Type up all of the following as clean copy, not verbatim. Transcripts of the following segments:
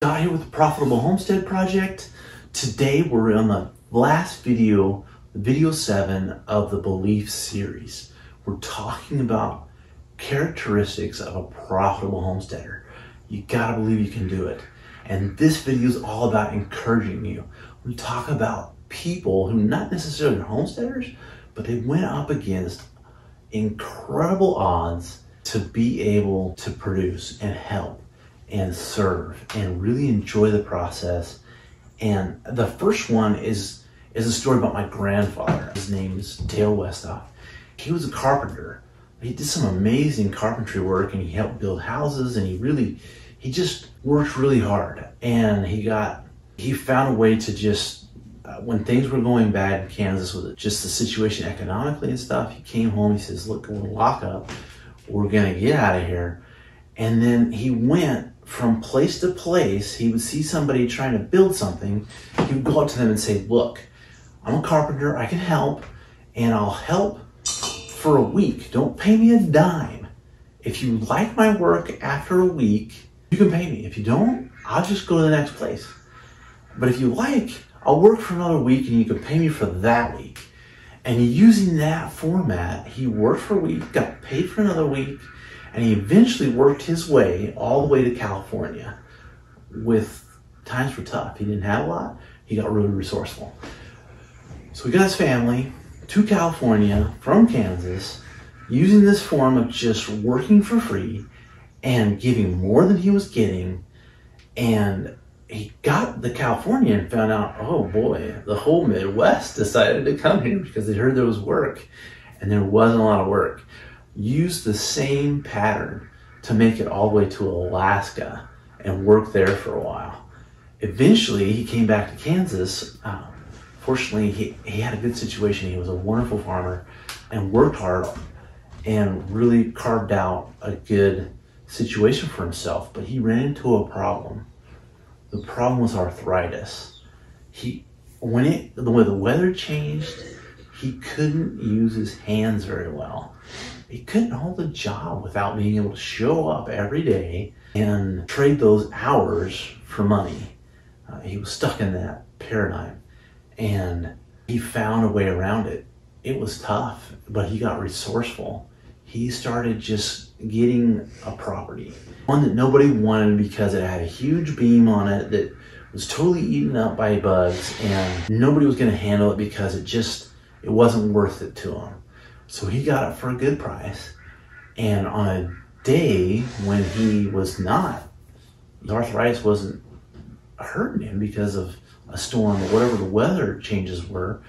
Got here with the Profitable Homestead Project. Today we're on the last video, video 7 of the Belief series. We're talking about characteristics of a profitable homesteader. You gotta believe you can do it. And this video is all about encouraging you. We talk about people who not necessarily are homesteaders, but they went up against incredible odds to be able to produce and help and serve and really enjoy the process. And the first one is a story about my grandfather. His name is Dale Westoff. He was a carpenter. He did some amazing carpentry work, and he helped build houses, and he just worked really hard. And he found a way to just, when things were going bad in Kansas with just the situation economically and stuff, he came home, he says, look, we're gonna lock up, we're gonna get out of here. And then he went from place to place. He would see somebody trying to build something. He would go up to them and say, look, I'm a carpenter, I can help, and I'll help for a week. Don't pay me a dime. If you like my work after a week, you can pay me. If you don't, I'll just go to the next place. But if you like, I'll work for another week and you can pay me for that week. And using that format, he worked for a week, got paid for another week, and he eventually worked his way all the way to California. With times were tough. He didn't have a lot. He got really resourceful. So he got his family to California from Kansas, using this form of just working for free and giving more than he was getting. And he got to California and found out, oh boy, the whole Midwest decided to come here because they heard there was work, and there wasn't a lot of work. Used the same pattern to make it all the way to Alaska and work there for a while. Eventually, he came back to Kansas. Fortunately, he had a good situation. He was a wonderful farmer and worked hard and really carved out a good situation for himself. But he ran into a problem. The problem was arthritis. When the weather changed, he couldn't use his hands very well. He couldn't hold a job without being able to show up every day and trade those hours for money. He was stuck in that paradigm, and he found a way around it. It was tough, but he got resourceful. He started just getting a property, one that nobody wanted because it had a huge beam on it that was totally eaten up by bugs, and nobody was going to handle it because it wasn't worth it to him. So he got it for a good price. And on a day when his arthritis wasn't hurting him because of a storm or whatever the weather changes were,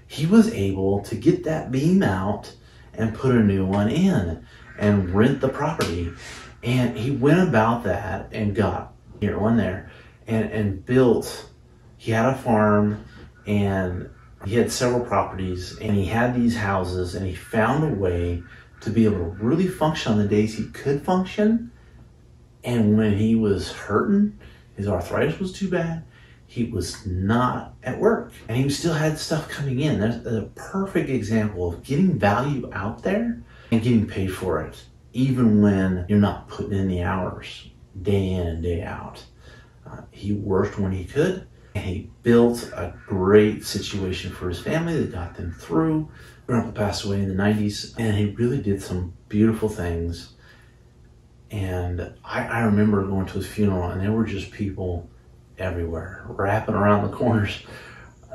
he was able to get that beam out and put a new one in and rent the property. And he went about that and got one there and built. He had a farm, and he had several properties, and he had these houses, and he found a way to be able to really function on the days he could function. And when he was hurting, his arthritis was too bad, he was not at work, and he still had stuff coming in. That's a perfect example of getting value out there and getting paid for it, even when you're not putting in the hours day in and day out. He worked when he could, and he built a great situation for his family that got them through. Grandpa passed away in the 90s, and he really did some beautiful things. And I remember going to his funeral, and there were just people everywhere, wrapping around the corners.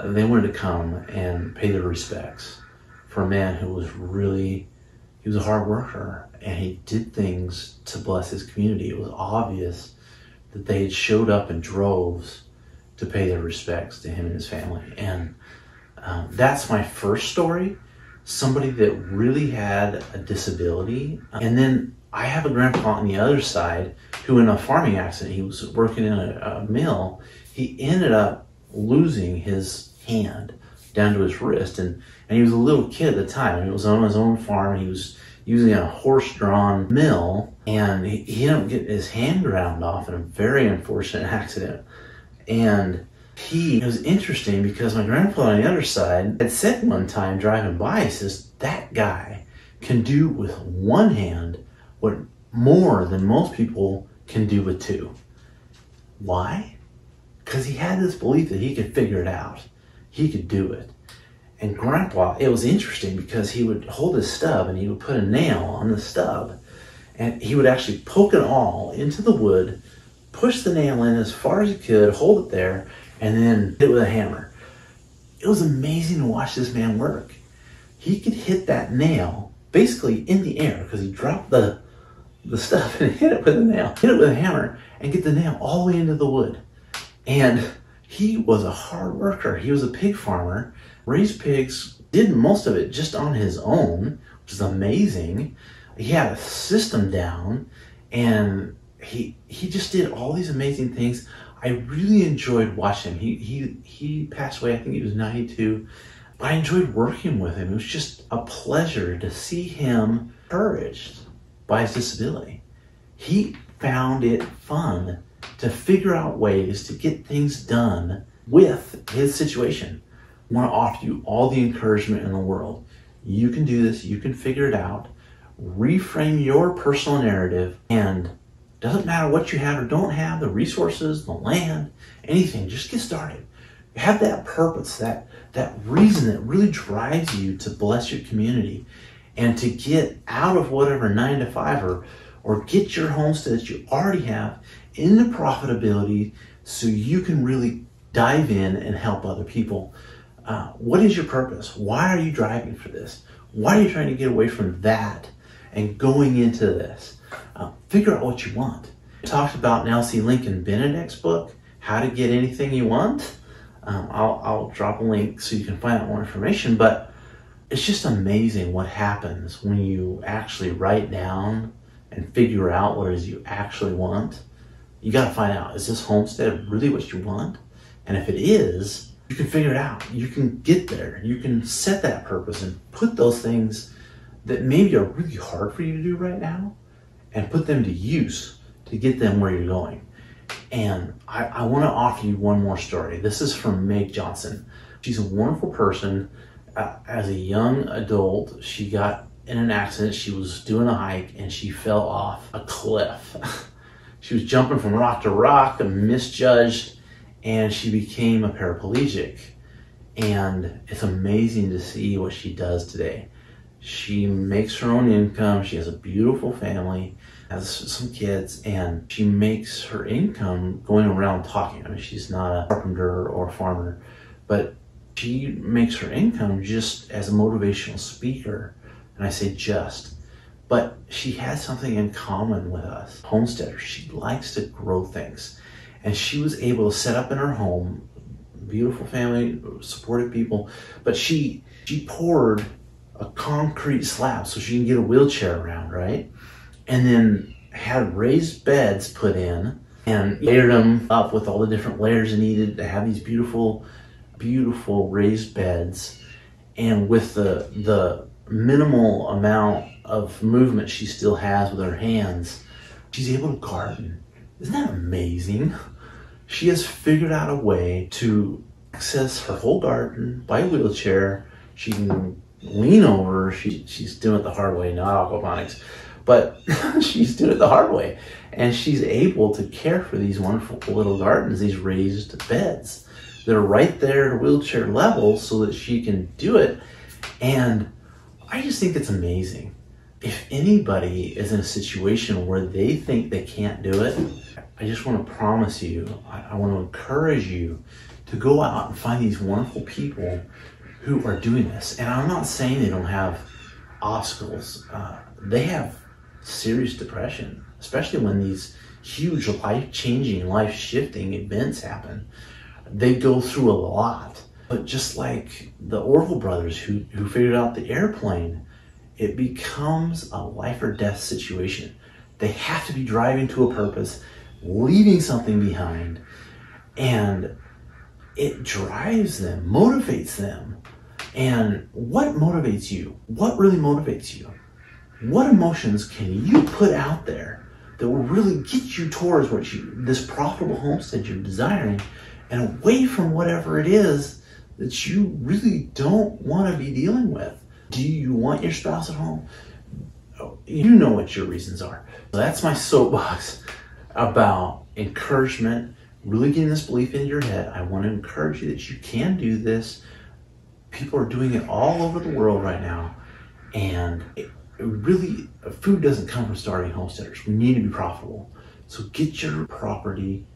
They wanted to come and pay their respects for a man who was he was a hard worker, and he did things to bless his community. It was obvious that they had showed up in droves to pay their respects to him and his family. And that's my first story, somebody that really had a disability. And then I have a grandpa on the other side who, in a farming accident, he was working in a mill. He ended up losing his hand down to his wrist, and he was a little kid at the time. He was on his own farm. He was using a horse-drawn mill, and he ended up getting his hand ground off in a very unfortunate accident. And it was interesting because my grandpa on the other side had said one time driving by, he says, that guy can do with one hand what more than most people can do with two. Why? Because he had this belief that he could figure it out. He could do it. And Grandpa, it was interesting because he would hold his stub and he would put a nail on the stub, and he would actually poke it all into the wood, push the nail in as far as he could, hold it there, and then hit it with a hammer. It was amazing to watch this man work. He could hit that nail basically in the air because he dropped the stuff and hit it with a nail, hit it with a hammer, and get the nail all the way into the wood. And he was a hard worker. He was a pig farmer, raised pigs, did most of it just on his own, which is amazing. He had a system down, and he just did all these amazing things. I really enjoyed watching him. He passed away, I think he was 92. I enjoyed working with him. It was just a pleasure to see him encouraged by his disability. He found it fun to figure out ways to get things done with his situation. I want to offer you all the encouragement in the world. You can do this. You can figure it out. Reframe your personal narrative, and doesn't matter what you have or don't have, the resources, the land, anything, just get started. Have that purpose, that reason that really drives you to bless your community and to get out of whatever 9 to 5 or get your homestead that you already have into profitability so you can really dive in and help other people. What is your purpose? Why are you driving for this? Why are you trying to get away from that and going into this? Figure out what you want. I talked about Nelsie Lincoln Benedict's book, How to Get Anything You Want. I'll drop a link so you can find out more information, but it's just amazing what happens when you actually write down and figure out what it is you actually want. You got to find out, is this homestead really what you want? And if it is, you can figure it out. You can get there. You can set that purpose and put those things that maybe are really hard for you to do right now and put them to use to get them where you're going. And I want to offer you one more story. This is from Meg Johnson. She's a wonderful person. As a young adult, she got in an accident. She was doing a hike and she fell off a cliff. She was jumping from rock to rock and misjudged, and she became a paraplegic. And it's amazing to see what she does today. She makes her own income. She has a beautiful family, has some kids, and she makes her income going around talking. I mean, she's not a carpenter or a farmer, but she makes her income just as a motivational speaker. And I say just, but she has something in common with us homesteaders. She likes to grow things. And she was able to set up in her home, beautiful family, supportive people, but she poured a concrete slab so she can get a wheelchair around, right? And then had raised beds put in and layered them up with all the different layers it needed to have these beautiful, beautiful raised beds. And with the minimal amount of movement she still has with her hands, she's able to garden. Isn't that amazing? She has figured out a way to access her whole garden by wheelchair. She can lean over. She's doing it the hard way, not aquaponics, but she's doing it the hard way. And she's able to care for these wonderful little gardens, these raised beds that are right there at wheelchair level so that she can do it. And I just think it's amazing. If anybody is in a situation where they think they can't do it, I just want to promise you, I want to encourage you to go out and find these wonderful people who are doing this. And I'm not saying they don't have obstacles. They have serious depression, especially when these huge life-changing, life-shifting events happen. They go through a lot. But just like the Orville brothers who figured out the airplane, it becomes a life or death situation. They have to be driving to a purpose, leaving something behind, and it drives them, motivates them. And what motivates you? What really motivates you? What emotions can you put out there that will really get you towards what this profitable homestead you're desiring, and away from whatever it is that you really don't want to be dealing with? Do you want your spouse at home? You know what your reasons are. So that's my soapbox about encouragement, really getting this belief into your head. I want to encourage you that you can do this. People are doing it all over the world right now. And really, food doesn't come from starting homesteaders. We need to be profitable. So get your property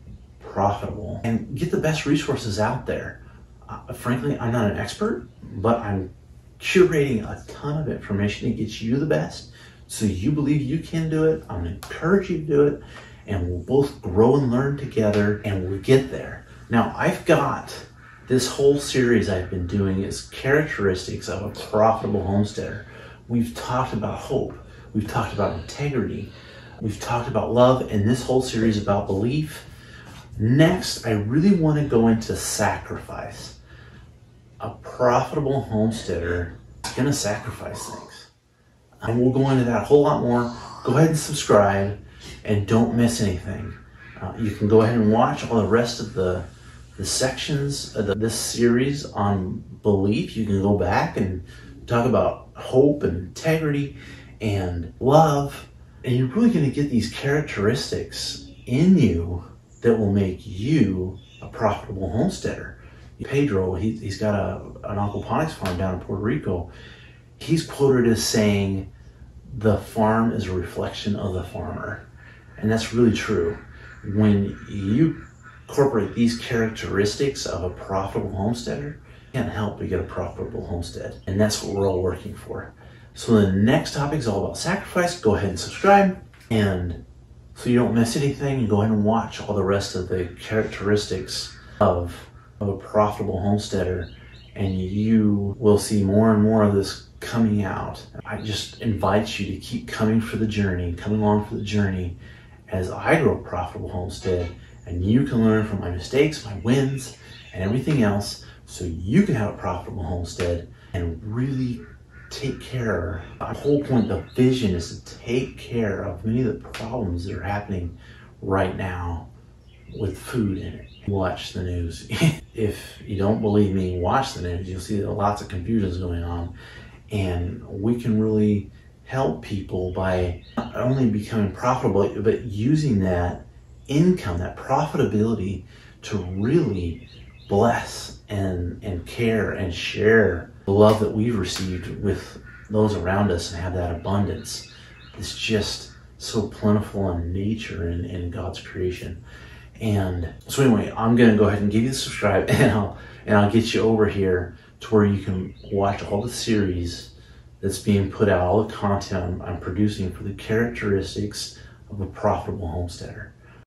profitable and get the best resources out there. Frankly, I'm not an expert, but I'm curating a ton of information to get you the best. So you believe you can do it. I'm going to encourage you to do it. And we'll both grow and learn together, and we'll get there. Now, I've got this whole series I've been doing is characteristics of a profitable homesteader. We've talked about hope. We've talked about integrity. We've talked about love, and this whole series about belief. Next, I really want to go into sacrifice. A profitable homesteader is going to sacrifice things. And we'll go into that a whole lot more. Go ahead and subscribe and don't miss anything. You can go ahead and watch all the rest of the sections of this series on belief. You can go back and talk about hope and integrity and love. And you're really going to get these characteristics in you that will make you a profitable homesteader. Pedro, he's got an aquaponics farm down in Puerto Rico. He's quoted as saying, "The farm is a reflection of the farmer." And that's really true. When you incorporate these characteristics of a profitable homesteader, you can't help but get a profitable homestead. And that's what we're all working for. So the next topic is all about sacrifice. Go ahead and subscribe. And so you don't miss anything, go ahead and watch all the rest of the characteristics of a profitable homesteader. And you will see more and more of this coming out. I just invite you to keep coming for the journey, coming along for the journey as I grow a profitable homestead, and you can learn from my mistakes, my wins, and everything else, so you can have a profitable homestead and really take care. The whole point, the vision is to take care of many of the problems that are happening right now with food in it. Watch the news. If you don't believe me, watch the news. You'll see that lots of confusion is going on, and we can really help people by not only becoming profitable, but using that income, that profitability, to really bless and care and share the love that we've received with those around us, and have that abundance. It's just so plentiful in nature and in God's creation. And so anyway, I'm going to go ahead and give you the subscribe, and I'll get you over here to where you can watch all the series that's being put out, all the content I'm producing for the characteristics of a profitable homesteader.